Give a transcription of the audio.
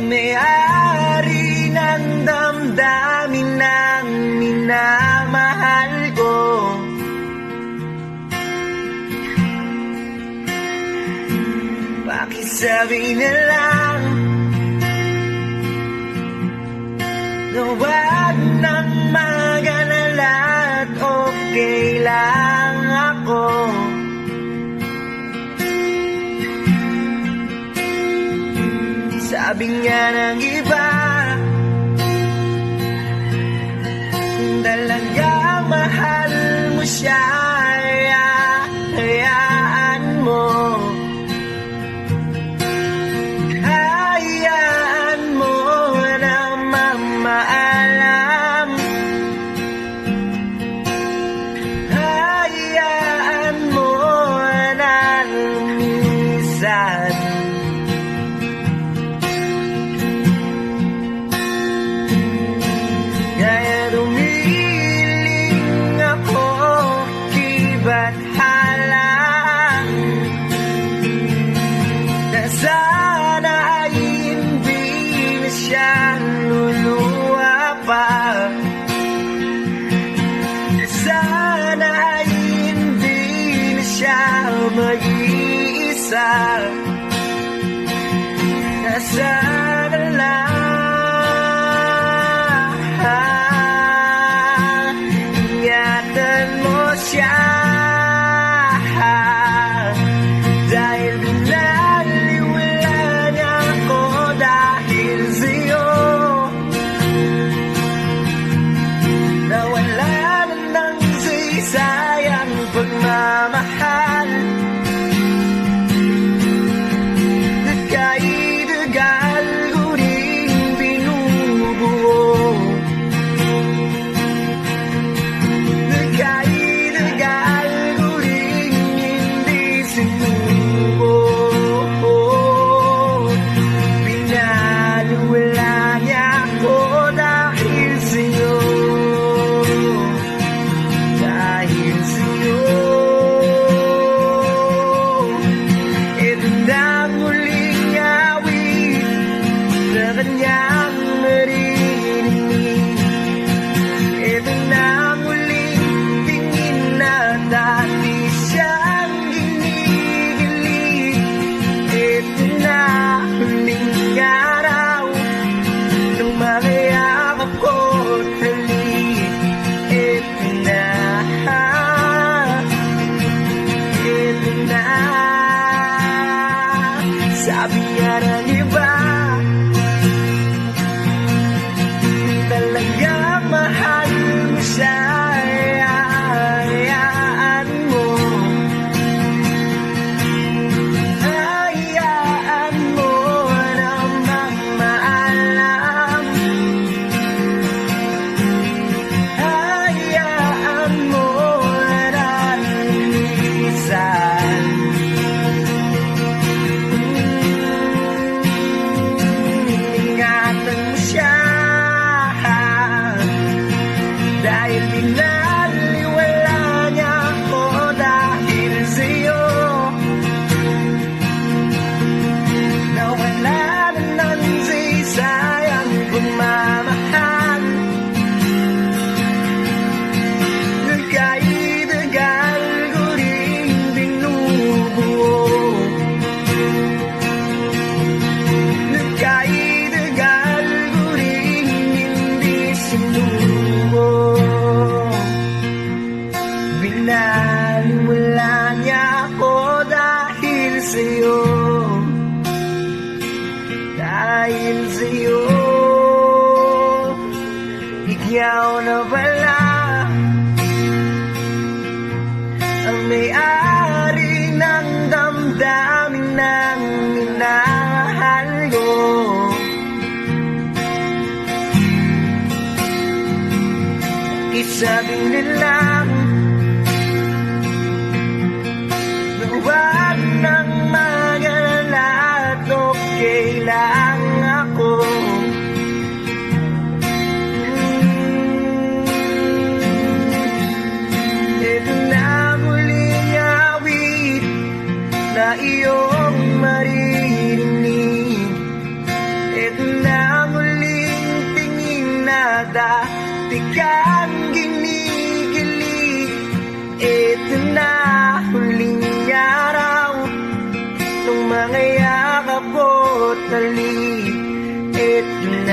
may-ari ng damdamin ng minamahal ko. Pakisabi na lang na wag nang mag-alala at okay lang ako. Sabi nga ng iba, kung talagang mahal mo siya, hayaan mo. Hayaan mo na mamaalam. Hayaan mo na lumisan. Kaya dumiling ako, kiba't halang, na sana ay hindi na siya luluwa pa. Na sana ay hindi na siya mag-iisa. Na sana lang ingatan mo siya, dahil binaliwala niya ako dahil sa'yo. Nawala na ng saysayang pagmamahal, nagkaidagal ko rin binubuo. Nagkaidagal ko rin hindi sinubo. Pinaliwala niya ako dahil sa'yo. Dahil sa'yo. Ito na ang huling awit na kanyang naririnig. Ito na ang huling tingin na dati siyang ginigilig. Ito na huling araw nang makayakap ko talik. Ito na, ito na. Sabi nga ng iba, talagang mahal mo siya, hayaan mo. Hayaan mo na mamaalam. Hayaan mo na lumisan. Ingatan mo siya, dahil binaliwala niya ako dahil sa'yo. Nawala na ng saysayang pagmamahal, nagkaidagal ko rin binubuo. Nagkaidagal ko rin hindi sinubo. Binaliwala niya ako dahil sa'yo. Dahil sa'yo. Ikaw na pala ang may-ari ng damdamin ng minamahal ko. Isabi nilang na wag nang mag-alala at okay lang ako. Ito na muling awit na iyong maririnig. Ito totally. It